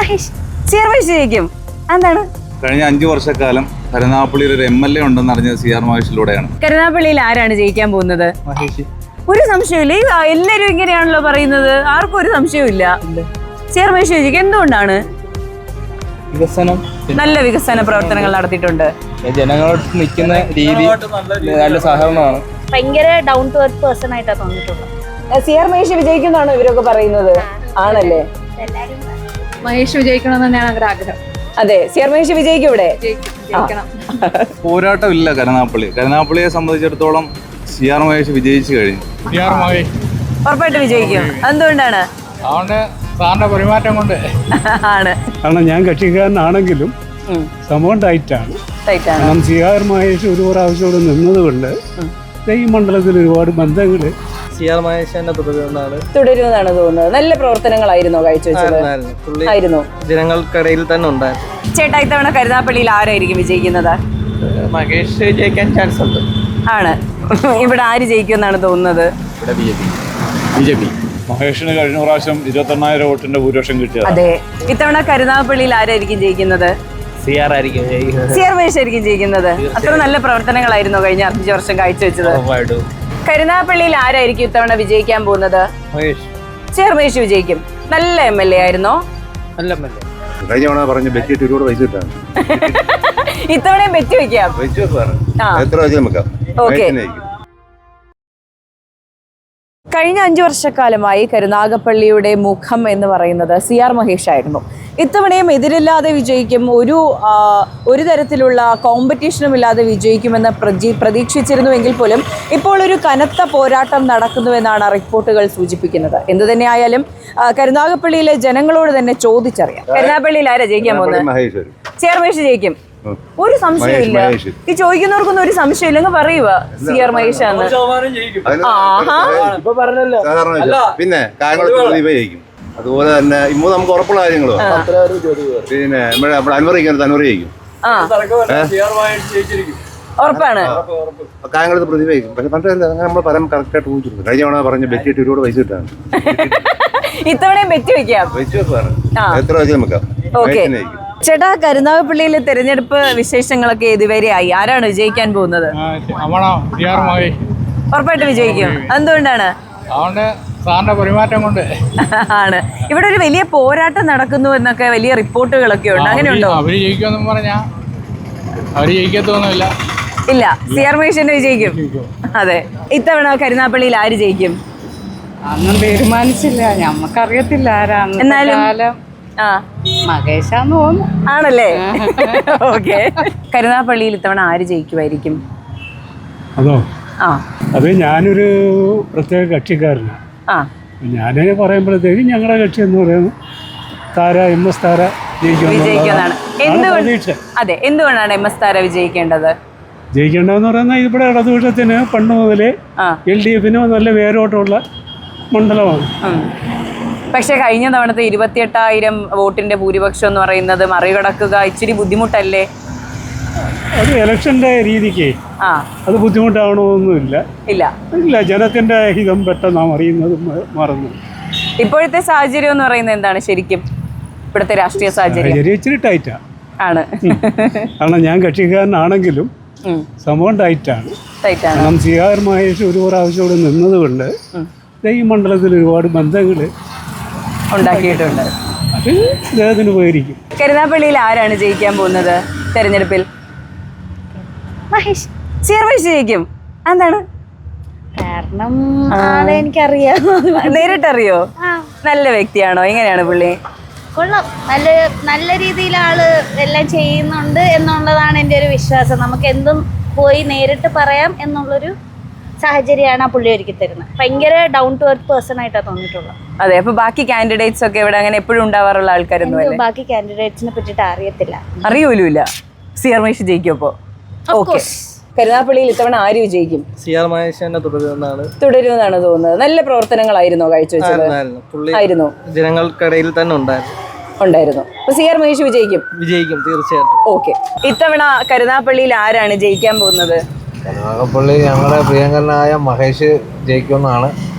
Mahesh CR Mahesh ജയിക്കും. എന്താണ്? കഴിഞ്ഞ 5 വർഷക്കാലം കരുനാഗപ്പള്ളിയിൽ ഒരു MLA ഉണ്ടെന്ന് അറിഞ്ഞത് സിആർ മഹേഷിലൂടെയാണ്. കരുനാഗപ്പള്ളിയിൽ ആരാണ് ജയിക്കാൻ പോകുന്നത്? മഹേഷ്. ഒരു സംശയമില്ല. എല്ലാരും ഇങ്ങനെയാണല്ലോ പറയുന്നത്. ആർക്കും ഒരു സംശയവും സിആർ മഹേഷ് ജയിക്കും. എന്തുകൊണ്ടാണ്? വികസനം, നല്ല വികസന പ്രവർത്തനങ്ങൾ നടത്തിയിട്ടുണ്ട്. ജനങ്ങളോട് നിൽക്കുന്ന രീതി നല്ല സഹകരണമാണ്. ഭയങ്കര ഡൗൺ ടു എർത്ത് പേഴ്സൺ ആയിട്ടാണ് തോന്നിയിട്ടുള്ളത്. സിആർ മഹേഷ് വിജയിക്കുന്നാണോ ഇവരൊക്കെ പറയുന്നത്? ആണല്ലേ? മഹേഷ് വിജയിക്കണമെന്ന് തന്നെയാണ് അവരുടെ ആഗ്രഹം. അതെ, സിആർ മഹേഷ് വിജയിക്കും ഇവിടെ. പോരാട്ടമില്ല കരുനാഗപ്പള്ളിയെ സംബന്ധിച്ചിടത്തോളം സിആർ മഹേഷ് വിജയിച്ചു കഴിഞ്ഞു. ഉറപ്പായിട്ട് വിജയിക്കും. എന്തുകൊണ്ടാണ്? സാറിന്റെ പെരുമാറ്റം കൊണ്ട് ആണ്. കാരണം ഞാൻ കക്ഷിക്കാരനാണെങ്കിലും സംഭവം ടൈറ്റാണ്. കാരണം സിആർ മഹേഷ് ഒരു പ്രാവശ്യം ഇവിടെ നിന്നതുകൊണ്ട് ഈ മണ്ഡലത്തിൽ ഒരുപാട് ബന്ധങ്ങൾ സിആർ മഹേഷിന്റെ തുടരുമെന്നാണ് തോന്നുന്നത്. നല്ല പ്രവർത്തനങ്ങളായിരുന്നോ കാഴ്ചവെച്ചത്? ആയിരുന്നു. ജനങ്ങൾക്കിടയിൽ തന്നെ ഉണ്ടായിരുന്നു. ചേട്ടാ, ഇത്തവണ കരുനാഗപ്പള്ളിയിൽ ആരായിരിക്കും വിജയിക്കുന്നത്? മഹേഷ് ജയിക്കാൻ ചാൻസ് ഉണ്ട്. ആണ്. ഇവിടെ ആര് ജയിക്കുമെന്നാണ് തോന്നുന്നത്? BJP. മഹേഷിന് കഴിഞ്ഞ പ്രാവശ്യം 21,000 വോട്ടിന്റെ ഭൂരിപക്ഷം കിട്ടിയത്. അതെ. ഇത്തവണ കരുനാഗപ്പള്ളിയിൽ ആരായിരിക്കും ജയിക്കുന്നത്? സിആർ ആയിരിക്കും ജയിക്കുന്നത്. സിആർ മഹേഷ് ആയിരിക്കും ജയിക്കുന്നത്. അത്ര നല്ല പ്രവർത്തനങ്ങളായിരുന്നു കഴിഞ്ഞ 5 വർഷം കാഴ്ചവെച്ചത്. കരുനാഗപ്പള്ളിയിൽ ആരായിരിക്കും ഇത്തവണ വിജയിക്കാൻ പോകുന്നത്? സിആർ മഹേഷ് വിജയിക്കും. നല്ല MLA ആയിരുന്നോ? കഴിഞ്ഞ തവണ പറഞ്ഞ ബെറ്റിട്ട് ഒരുപാട് പൈസ കിട്ടാണ്. ഇത്തവണയും ബെറ്റ് വെക്കാം. എത്ര വെച്ച് നമുക്ക് ഓക്കെ. കഴിഞ്ഞ 5 വർഷക്കാലമായി കരുനാഗപ്പള്ളിയുടെ മുഖം എന്ന് പറയുന്നത് സിആർ മഹേഷ് ആയിരുന്നു. ഇത്തവണയും എതിരില്ലാതെ വിജയിക്കും, ഒരു തരത്തിലുള്ള കോമ്പറ്റീഷനും ഇല്ലാതെ വിജയിക്കുമെന്ന് പ്രതീക്ഷിച്ചിരുന്നുവെങ്കിൽ പോലും ഇപ്പോൾ ഒരു കനത്ത പോരാട്ടം നടക്കുന്നുവെന്നാണ് റിപ്പോർട്ടുകൾ സൂചിപ്പിക്കുന്നത്. എന്തു തന്നെയായാലും കരുനാഗപ്പള്ളിയിലെ ജനങ്ങളോട് തന്നെ ചോദിച്ചറിയാം. കരുനാഗപ്പള്ളിയിൽ ആരാ ജയിക്കാൻ പോകുന്നത്? സിആർ മഹേഷ് ജയിക്കും. ഒരു സംശയമില്ല. ഈ ചോദിക്കുന്നവർക്കൊന്നും ഒരു സംശയമില്ല. അങ്ങ് പറയുക സിആർ മഹേഷ് ആണ്. പിന്നെ അതുപോലെ തന്നെ ഇപ്പൊ നമുക്ക് ഉറപ്പുള്ള കാര്യങ്ങളോ പിന്നെ നമ്മുടെ അനുവദിക്കും ഉറപ്പാണ്. കാര്യങ്ങളത് പ്രതിഭയിക്കും. പക്ഷെ പണ്ട് നമ്മൾ പറയാൻ കറക്റ്റായിട്ട് ഊഹിച്ചിട്ടുണ്ട്. കഴിഞ്ഞ തവണ പറഞ്ഞ ബെറ്റിട്ട് ഒരുപാട് പൈസ കിട്ടാണ്. ഇത്തവണയും ബെറ്റ് വെക്കാം. എത്ര വെച്ച് നമുക്ക് ഓക്കെ. ചേട്ടാ, കരുനാഗപ്പള്ളിയിലെ തെരഞ്ഞെടുപ്പ് വിശേഷങ്ങളൊക്കെ ഇതുവരെയായി. ആരാണ് വിജയിക്കാൻ പോകുന്നത്? ഉറപ്പായിട്ട് വിജയിക്കും. എന്തുകൊണ്ടാണ്? സാറിന്റെ പെരുമാറ്റം കൊണ്ട് ആണ്. ഇവിടെ ഒരു വലിയ പോരാട്ടം നടക്കുന്നു എന്നൊക്കെ വലിയ റിപ്പോർട്ടുകളൊക്കെ ഉണ്ട്. അങ്ങനെയുണ്ടോ? അവര് ജയിക്കുമെന്ന് പറഞ്ഞാ അവര് ജയിക്കത്തൊന്നുമില്ല. ഇല്ല, സിആർ മഹേഷ് വിജയിക്കും. അതെ. ഇത്തവണ കരുനാഗപ്പള്ളിയിൽ ആര് ജയിക്കും? അന്നും തീരുമാനിച്ചില്ല, ഞമ്മക്കറിയത്തില്ല ആരാണ്. എന്നാലും മഹേഷാന്ന് തോന്നുന്നു. ആണല്ലേ? ഓക്കെ. കരുനാഗപ്പള്ളിയിൽ ഇത്തവണ ആര് ജയിക്കുമായിരിക്കും? അതോ അത് ഞാനൊരു പ്രത്യേക കക്ഷിക്കാരനാണ്. ഞാൻ പറയുമ്പോഴത്തേക്കും ഞങ്ങളുടെ കക്ഷി എന്ന് പറയുന്നത് താര MS താര വിജയിക്കുന്നതാണ്. അതെ, എന്തുകൊണ്ടാണ് MS താര വിജയിക്കേണ്ടത്? ജയിക്കേണ്ടതെന്ന് പറയുന്നത് ഇവിടെ ഇടതുപക്ഷത്തിന് പണ്ട് മുതലേ LDF നല്ല വേരോട്ടമുള്ള മണ്ഡലമാണ്. പക്ഷെ കഴിഞ്ഞ തവണത്തെ 28,000 വോട്ടിന്റെ ഭൂരിപക്ഷം എന്ന് പറയുന്നത് മറികടക്കുക ഇച്ചിരി ബുദ്ധിമുട്ടല്ലേ? അത് ഇലക്ഷന്റെ രീതിക്ക് അത് ബുദ്ധിമുട്ടാവണമെന്നൊന്നുമില്ല. ഇല്ല, ജനത്തിന്റെ ഹിതം പെട്ടെന്ന് അറിയുന്നത് മറന്നു. ഇപ്പോഴത്തെ സാഹചര്യം എന്ന് പറയുന്നത് എന്താണ് ശരിക്കും? ഇവിടുത്തെ രാഷ്ട്രീയ സാഹചര്യം ഇച്ചിരി ടൈറ്റാ ആണ്. കാരണം ഞാൻ കക്ഷിക്കാരനാണെങ്കിലും സംഭവം ടൈറ്റാണ്. കാരണം സിആർ മഹേഷ് ഒരു പ്രാവശ്യം ഇവിടെ നിന്നതുകൊണ്ട് ഈ മണ്ഡലത്തിൽ ഒരുപാട് ബന്ധങ്ങൾ ഉണ്ടാക്കിയിട്ടുണ്ട്. അത് അദ്ദേഹത്തിന് ഉപകരിക്കും. കരുനാഗപ്പള്ളിയിൽ ആരാണ് ജയിക്കാൻ പോകുന്നത് തെരഞ്ഞെടുപ്പിൽ? മഹേഷ്. സിആർ മഹേഷ് ജയിക്കും. എന്താണ് കാരണം? ആളെ എനിക്കറിയാം. നേരിട്ടറിയോ? നല്ല വ്യക്തിയാണോ? എങ്ങനെയാണ് പുള്ളി? കൊള്ളാം. നല്ല രീതിയിൽ ആള് എല്ലാം ചെയ്യുന്നുണ്ട് എന്നുള്ളതാണ് എൻ്റെ ഒരു വിശ്വാസം. നമുക്ക് എന്തും പോയി നേരിട്ട് പറയാം എന്നുള്ളൊരു സാഹചര്യമാണ് ആ പുള്ളി ഒരുക്കി തരുന്നത്. ഭയങ്കര ഡൗൺ ടു എർത്ത് പേഴ്സൺ ആയിട്ടാണ് തോന്നിയിട്ടുള്ളത്. അതെ. അപ്പൊ ബാക്കി കാൻഡിഡേറ്റ്സ് ഒക്കെ ഇവിടെ അങ്ങനെ എപ്പോഴും ഉണ്ടാവാറുള്ള ആൾക്കാരൊന്നും ബാക്കി കാൻഡിഡേറ്റ്സിനെ പറ്റിയിട്ട് അറിയത്തില്ല. അറിയൂല. സിആർ മഹേഷ് ജയിക്കും. അപ്പോ ഓക്കെ. കരുനാഗപ്പള്ളിയിൽ ഇത്തവണ ആര് വിജയിക്കും? സിആർ മഹേഷ് തുടരുമെന്നാണ് തോന്നുന്നത്. നല്ല പ്രവർത്തനങ്ങളായിരുന്നോ കാഴ്ചവെച്ചത്? ആയിരുന്നു. ജനങ്ങൾക്കിടയിൽ തന്നെ ഉണ്ടായിരുന്നു. അപ്പൊ സിആർ മഹേഷ് വിജയിക്കും തീർച്ചയായിട്ടും. ഓക്കെ. ഇത്തവണ കരുനാഗപ്പള്ളിയിൽ ആരാണ് ജയിക്കാൻ പോകുന്നത്? കരുനാഗപ്പള്ളി ഞങ്ങളുടെ പ്രിയങ്കരനായ മഹേഷ് ജയിക്കുമെന്നാണ്.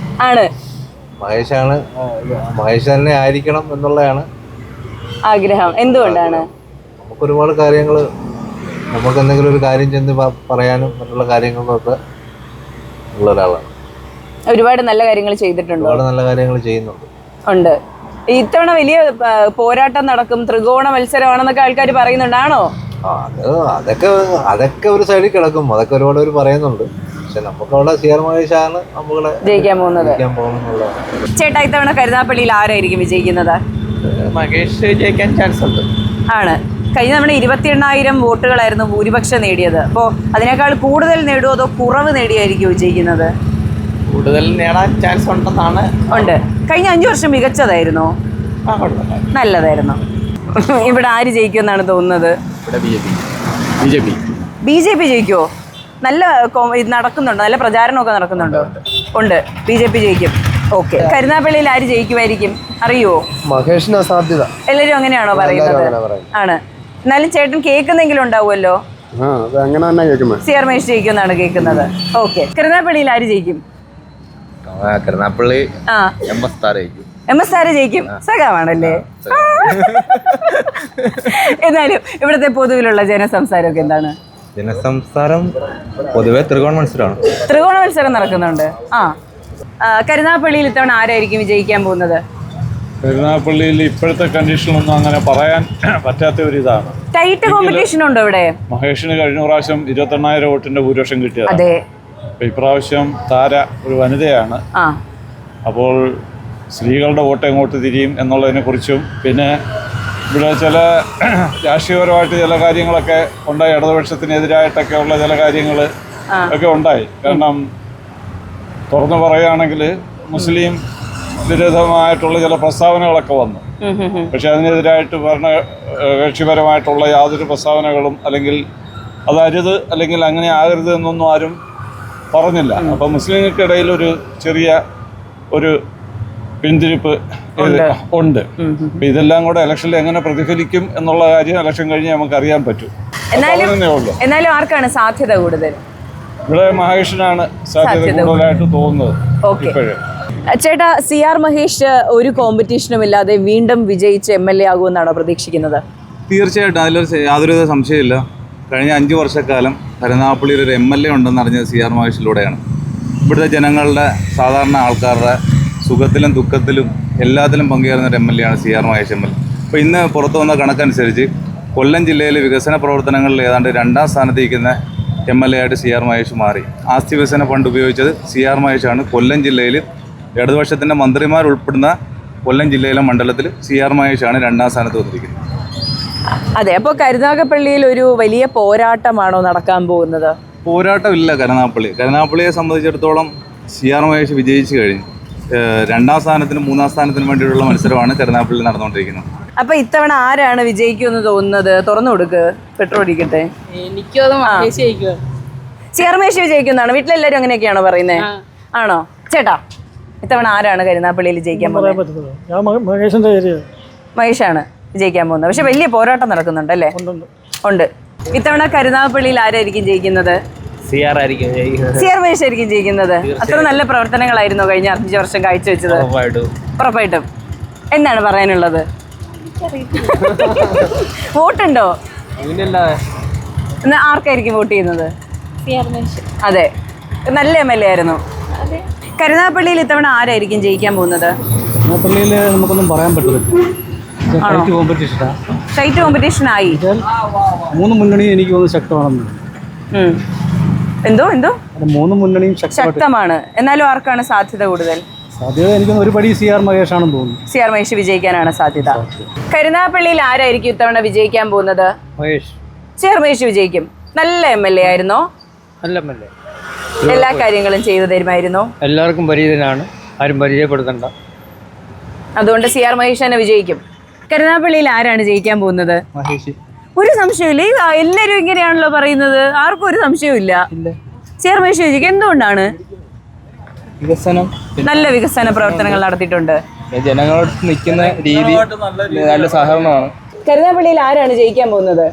ആണ്. മഹേഷ് തന്നെ ആയിരിക്കണം എന്നുള്ളതാണ് ആഗ്രഹം എന്തുകൊണ്ടാണ്? നമുക്ക് ഒരുപാട് കാര്യങ്ങൾ, നമുക്ക് എന്തെങ്കിലും ഒരു കാര്യം ചെന്ന് പറയാനും മറ്റുള്ള കാര്യങ്ങളിലൊക്കെ ഉള്ള ഒരാളാണ്. ഒരുപാട് നല്ല കാര്യങ്ങൾ ചെയ്തിട്ടുണ്ടോ? ഒരുപാട് നല്ല കാര്യങ്ങൾ ചെയ്യുന്നുണ്ട്. ഉണ്ട്. ഇത്തവണ വലിയ പോരാട്ടം നടക്കും, ത്രികോണ മത്സരമാണെന്നൊക്കെ ആൾക്കാർ പറയുന്നുണ്ടാണോ? അതൊക്കെ ഒരു സൈഡിൽ കിടക്കും, അതൊക്കെ ഒരുപാട് പേര് പറയുന്നുണ്ട്. പക്ഷെ നമുക്ക് അവിടെ സിആർ മഹേഷാണ് നമ്മളെ ജയിക്കാൻ പോകുന്നത്. ചേട്ടാ, ഇത്തവണ കരുനാഗപ്പള്ളിയിൽ ആരായിരിക്കും വിജയിക്കുന്നത്? മഹേഷ് ജയിക്കാൻ ചാൻസ് ഉണ്ട്. ആണ്. കഴിഞ്ഞ തവണ 28,000 വോട്ടുകളായിരുന്നു ഭൂരിപക്ഷം നേടിയത്. അപ്പോൾ അതിനേക്കാൾ കൂടുതൽ നേടുമോ അതോ കുറവ് നേടിയായിരിക്കും വിജയിക്കുന്നത്? കൂടുതൽ നേടാൻ ചാൻസ് ഉണ്ടെന്നാണ്. ഉണ്ട്. കഴിഞ്ഞ 5 വർഷം മികച്ചതായിരുന്നോ? നല്ലതായിരുന്നു. ഇവിടെ ആര് ജയിക്കുമെന്നാണ് തോന്നുന്നത്? BJP ജയിക്കുമോ? നല്ല ഇത് നടക്കുന്നുണ്ടോ? നല്ല പ്രചാരണമൊക്കെ നടക്കുന്നുണ്ടോ? ഉണ്ട്. BJP ജയിക്കും. ഓക്കെ. കരുനാഗപ്പള്ളിയിൽ ആര് ജയിക്കുമായിരിക്കും അറിയുമോ? മഹേഷിന് സാധ്യത. എല്ലാവരും അങ്ങനെയാണോ പറയുന്നത്? ആണ്. എന്നാലും ചേട്ടൻ കേൾക്കുന്നെങ്കിലും ഉണ്ടാവുമല്ലോ. സിആർ മഹേഷ് ജയിക്കുമെന്നാണ് കേൾക്കുന്നത്. ഓക്കെ. കരുനാഗപ്പള്ളിയിൽ ആര് ജയിക്കും? കരുനാഗപ്പള്ളി MS ആര് ജയിക്കും? സഖാവാണല്ലേ? എന്നാലും ഇവിടുത്തെ പൊതുവിലുള്ള ജനസംസാരമൊക്കെ എന്താണ്? ജനസംസാരം പൊതുവെ ത്രികോണ മത്സരമാണ്. ത്രികോണ മത്സരം നടക്കുന്നുണ്ട്. കരുനാഗപ്പള്ളിയിൽ ഇത്തവണ ആരായിരിക്കും വിജയിക്കാൻ പോകുന്നത്? കരുനാഗപ്പള്ളിയിൽ ഇപ്പോഴത്തെ കണ്ടീഷനൊന്നും അങ്ങനെ പറയാൻ പറ്റാത്ത ഒരു ഇതാണ്. ടൈറ്റ് കോമ്പറ്റീഷൻ ഉണ്ടോ ഇവിടെ? മഹേഷിന് കഴിഞ്ഞ പ്രാവശ്യം 28,000 വോട്ടിന്റെ ഭൂരിപക്ഷം കിട്ടിയത്. അതെ. ഇപ്രാവശ്യം താര ഒരു വനിതയാണ്. അപ്പോൾ സ്ത്രീകളുടെ വോട്ട് എങ്ങോട്ട് തിരിയും എന്നുള്ളതിനെ കുറിച്ചും പിന്നെ ഇവിടെ ചില രാഷ്ട്രീയപരമായിട്ട് ചില കാര്യങ്ങളൊക്കെ ഉണ്ടായി. ഇടതുപക്ഷത്തിനെതിരായിട്ടൊക്കെ ഉള്ള ചില കാര്യങ്ങൾ ഒക്കെ ഉണ്ടായി. കാരണം തുറന്നു പറയുകയാണെങ്കിൽ മുസ്ലിം വിരുദ്ധമായിട്ടുള്ള ചില പ്രസ്താവനകളൊക്കെ വന്നു. പക്ഷെ അതിനെതിരായിട്ട് ഭരണകക്ഷിപരമായിട്ടുള്ള യാതൊരു പ്രസ്താവനകളും അല്ലെങ്കിൽ അതരുത് അല്ലെങ്കിൽ അങ്ങനെ ആകരുത് എന്നൊന്നും ആരും പറഞ്ഞില്ല. അപ്പം മുസ്ലിങ്ങൾക്കിടയിൽ ഒരു ചെറിയ ഒരു പിന്തിരിപ്പ് ഉണ്ട്. അപ്പം ഇതെല്ലാം കൂടെ ഇലക്ഷനിൽ എങ്ങനെ പ്രതിഫലിക്കും എന്നുള്ള കാര്യം ഇലക്ഷൻ കഴിഞ്ഞ് നമുക്ക് അറിയാൻ പറ്റും. എന്നാലും ആർക്കാണ് സാധ്യത കൂടുതൽ? ഇവിടെ മഹേഷിനാണ് സാധ്യത കൂടുതലായിട്ട് തോന്നുന്നത്. ഇപ്പോഴും ചേട്ടാ, സിആർ മഹേഷ് ഒരു കോമ്പറ്റീഷനും ഇല്ലാതെ വീണ്ടും വിജയിച്ച് MLA ആകുമെന്നാണോ പ്രതീക്ഷിക്കുന്നത്? തീർച്ചയായിട്ടും അതിലൊരു യാതൊരുവിധ സംശയമില്ല. കഴിഞ്ഞ 5 വർഷക്കാലം കരുനാഗപ്പള്ളിയിൽ ഒരു MLA ഉണ്ടെന്ന് അറിഞ്ഞത് സിആർ മഹേഷിലൂടെയാണ്. ഇവിടുത്തെ ജനങ്ങളുടെ സാധാരണ ആൾക്കാരുടെ സുഖത്തിലും ദുഃഖത്തിലും എല്ലാത്തിലും പങ്കുചേരുന്ന ഒരു MLA ആണ് സിആർ മഹേഷ് MLA. അപ്പോൾ ഇന്ന് പുറത്തു വന്ന കണക്കനുസരിച്ച് കൊല്ലം ജില്ലയിൽ വികസന പ്രവർത്തനങ്ങളിൽ ഏതാണ്ട് 2ാം സ്ഥാനത്തിരിക്കുന്ന MLA ആയിട്ട് സിആർ മഹേഷ് മാറി. ആസ്തി വികസന ഫണ്ട് ഉപയോഗിച്ചത് സിആർ മഹേഷാണ്. കൊല്ലം ജില്ലയിൽ ഇടതുപക്ഷത്തിൻ്റെ മന്ത്രിമാർ ഉൾപ്പെടുന്ന കൊല്ലം ജില്ലയിലെ മണ്ഡലത്തിൽ സിആർ മഹേഷാണ് 2ാം സ്ഥാനത്ത് വന്നിരിക്കുന്നത്. അതെ. അപ്പോൾ കരുനാഗപ്പള്ളിയിൽ ഒരു വലിയ പോരാട്ടമാണോ നടക്കാൻ പോകുന്നത്? പോരാട്ടമില്ല. കരുനാഗപ്പള്ളിയെ സംബന്ധിച്ചിടത്തോളം സിആർ മഹേഷ് വിജയിച്ചു കഴിഞ്ഞു. 2ാം സ്ഥാനത്തിനും 3ാം സ്ഥാനത്തിനും വേണ്ടിയിട്ടുള്ള മത്സരമാണ് കരുനാഗപ്പള്ളി നടന്നുകൊണ്ടിരിക്കുന്നത്. അപ്പൊ ഇത്തവണ ആരാണ് വിജയിക്കുമെന്ന് തോന്നുന്നത്? തുറന്നു കൊടുക്ക്, പെട്രോൾ അടിക്കട്ടെ. സിആർ മഹേഷ് വിജയിക്കുന്നതാണ്. വീട്ടിലെല്ലാവരും അങ്ങനെയൊക്കെയാണോ പറയുന്നത്? ആണോ? ചേട്ടാ, ഇത്തവണ ആരാണ് കരുനാഗപ്പള്ളിയിൽ ജയിക്കാൻ പോകുന്നത്? മഹേഷാണ് ജയിക്കാൻ പോകുന്നത്. പക്ഷെ വലിയ പോരാട്ടം നടക്കുന്നുണ്ട് അല്ലേ? ഉണ്ട്. ഇത്തവണ കരുനാഗപ്പള്ളിയിൽ ആരായിരിക്കും ജയിക്കുന്നത്? സിആർ മഹേഷ് ആയിരിക്കും ജയിക്കുന്നത്. അത്ര നല്ല പ്രവർത്തനങ്ങളായിരുന്നു കഴിഞ്ഞ 5 വർഷം കാഴ്ചവെച്ചത്. ഉറപ്പായിട്ടും. എന്താണ് പറയാനുള്ളത്? വോട്ടുണ്ടോ? എന്നാ ആർക്കായിരിക്കും വോട്ട് ചെയ്യുന്നത്? അതെ. നല്ല MLA ആയിരുന്നു. കരുനാഗപ്പള്ളിയിൽ ഇത്തവണ ആരായിരിക്കും ജയിക്കാൻ പോകുന്നത്? കരുനാഗപ്പള്ളിയിൽ നമുക്കൊന്നും പറയാൻ പറ്റില്ല. ടൈറ്റ് കോമ്പറ്റീഷൻ ആയി. 3 മുന്നണിയും എനിക്ക് തോന്നുന്നു ശക്തമാണെന്ന്. എന്തോ 3 മുന്നണിയും ശക്തമാണ്. എന്നാലും ആർക്കാണ് സാധ്യത കൂടുതൽ? സാധ്യത എനിക്ക് ഒരുപടി സിആർ മഹേഷാണെന്ന് തോന്നുന്നു. സിആർ മഹേഷ് വിജയിക്കാനാണ് സാധ്യത. കരുനാഗപ്പള്ളിയിൽ ആരായിരിക്കും ഇത്തവണ വിജയിക്കാൻ പോകുന്നത്? സിആർ മഹേഷ് വിജയിക്കും. നല്ല MLA ആയിരുന്നോ? എല്ലാ കാര്യങ്ങളും ചെയ്തു തരുമായിരുന്നു. എല്ലാവർക്കും പരിചിതനാണ്, ആരും പരിചയപ്പെടുത്തണ്ട. അതുകൊണ്ട് സിആർ മഹേഷ് തന്നെ വിജയിക്കും. കരുനാഗപ്പള്ളിയിൽ ആരാണ് ജയിക്കാൻ പോകുന്നത്? ഒരു സംശയമില്ല. എല്ലാവരും ഇങ്ങനെയാണല്ലോ പറയുന്നത്. ആർക്കും ഒരു സംശയവും ഇല്ല. സിആർ മഹേഷ് വിജയിക്കും. എന്തുകൊണ്ടാണ്? വികസനം, നല്ല വികസന പ്രവർത്തനങ്ങൾ നടത്തിയിട്ടുണ്ട്. ജനങ്ങളോട് നിൽക്കുന്ന രീതി നല്ല സഹകരണമാണ്. കരുനാഗപ്പള്ളിയിൽ ആരാണ് ജയിക്കാൻ പോകുന്നത്?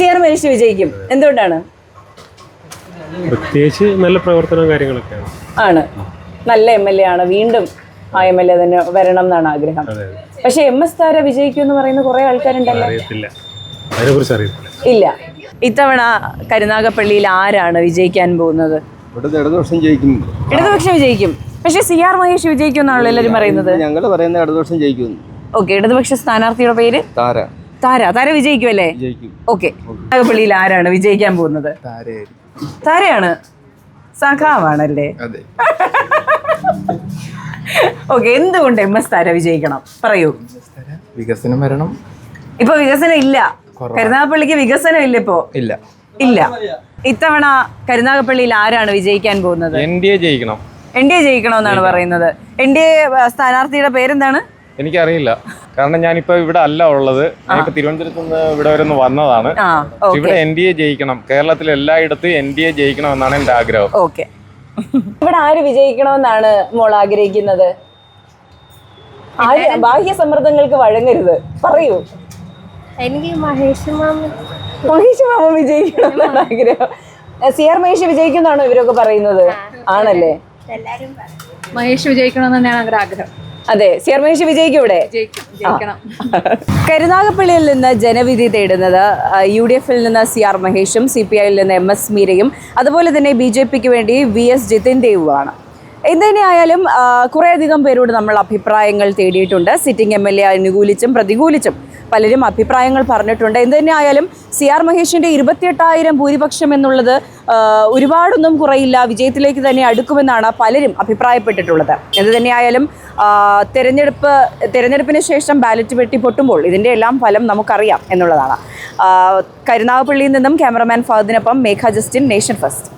സിആർ മഹേഷ് വിജയിക്കും. എന്തുകൊണ്ടാണ്? പ്രത്യേകിച്ച് നല്ല പ്രവർത്തനവും കാര്യങ്ങളൊക്കെയാണ്. ആണ്. നല്ല MLA ആണ്. വീണ്ടും ആ MLA തന്നെ വരണം എന്നാണ് ആഗ്രഹം. പക്ഷെ MS താര വിജയിക്കും എന്ന് പറയുന്ന കുറെ ആൾക്കാരുണ്ടല്ലോ. അറിയത്തില്ല, അതിനെക്കുറിച്ച് അറിയത്തില്ല. ഇല്ല. ഇത്തവണ കരുനാഗപ്പള്ളിയിൽ ആരാണ് വിജയിക്കാൻ പോകുന്നത്? ഇവിടുത്തെ ഇടതുപക്ഷം ജയിക്കും. ഇടതുപക്ഷം വിജയിക്കും. പക്ഷെ CR മഹേഷ് വിജയിക്കും എന്നാണല്ലോ എല്ലാവരും പറയുന്നത്. ഞങ്ങൾ പറയുന്ന ഇടതുപക്ഷം ജയിക്കും. ഓക്കെ, ഇടതുപക്ഷ സ്ഥാനാർത്ഥിയുടെ പേര് താര വിജയിക്കുമല്ലേ? ഓക്കെ, കരുനാഗപ്പള്ളിയിൽ ആരാണ് വിജയിക്കാൻ പോകുന്നത്? താരയാണ്. സഖാവാണല്ലേ? ഓക്കെ, എന്തുകൊണ്ട് MS താര വിജയിക്കണം പറയൂ. വികസനം വരണം. ഇപ്പൊ വികസനം ഇല്ല. കരുനാഗപ്പള്ളിക്ക് വികസനം ഇല്ല ഇപ്പോ. ഇല്ല. ഇത്തവണ കരുനാഗപ്പള്ളിയിൽ ആരാണ് വിജയിക്കാൻ പോകുന്നത്? NDA ജയിക്കണം. NDA ജയിക്കണമെന്നാണ് പറയുന്നത്. NDA സ്ഥാനാർത്ഥിയുടെ പേരെന്താണ്? എനിക്കറിയില്ല, കാരണം ഞാനിപ്പോ ഇവിടെ അല്ല ഉള്ളത്. ഞാനിപ്പോ തിരുവനന്തപുരത്ത് നിന്ന് ഇവിടെ വരെ ഒന്ന് വന്നതാണ്. ഇവിടെ NDA ജയിക്കണം. കേരളത്തിൽ എല്ലായിടത്തും NDA ജയിക്കണം എന്നാണ് എന്റെ ആഗ്രഹം. ഓക്കെ, ഇവിടെ ആര് വിജയിക്കണമെന്നാണ് മോൾ ആഗ്രഹിക്കുന്നത്? ആര് ബാഹ്യ സമ്മർദ്ദങ്ങൾക്ക് വഴങ്ങരുത്, പറയൂ. എനിക്ക് മഹേഷ് മാമ വിജയിക്കണമെന്നാണ് ആഗ്രഹം. CR മഹേഷ് വിജയിക്കുന്നാണോ ഇവരൊക്കെ പറയുന്നത്? ആണല്ലേ? മഹേഷ് വിജയിക്കണമെന്ന് തന്നെയാണ് ആഗ്രഹം. അതെ, CR മഹേഷ് വിജയിക്കും ഇവിടെ. ജയിക്കണം. കരുനാഗപ്പള്ളിയിൽ നിന്ന് ജനവിധി തേടുന്നത് UDF-ൽ നിന്ന് CR മഹേഷും CPI-യിൽ നിന്ന് MS മീരയും അതുപോലെ തന്നെ BJP-ക്ക് വേണ്ടി VS ജിതിൻ ദേവുമാണ്. എന്തുതന്നെയായാലും കുറേയധികം പേരോട് നമ്മൾ അഭിപ്രായങ്ങൾ തേടിയിട്ടുണ്ട്. സിറ്റിംഗ് MLA അനുകൂലിച്ചും പ്രതികൂലിച്ചും പലരും അഭിപ്രായങ്ങൾ പറഞ്ഞിട്ടുണ്ട്. എന്തുതന്നെയായാലും CR മഹേഷിൻ്റെ 28,000 ഭൂരിപക്ഷം എന്നുള്ളത് ഒരുപാടൊന്നും കുറയില്ല, വിജയത്തിലേക്ക് തന്നെ അടുക്കുമെന്നാണ് പലരും അഭിപ്രായപ്പെട്ടിട്ടുള്ളത്. എന്തുതന്നെയായാലും തെരഞ്ഞെടുപ്പിന് ശേഷം ബാലറ്റ് പെട്ടി പൊട്ടുമ്പോൾ ഇതിൻ്റെ എല്ലാം ഫലം നമുക്കറിയാം എന്നുള്ളതാണ്. കരുനാഗപ്പള്ളിയിൽ നിന്നും ക്യാമറമാൻ ഫഹദിനൊപ്പം മേഘ ജസ്റ്റിൻ, നേഷൻ ഫസ്റ്റ്.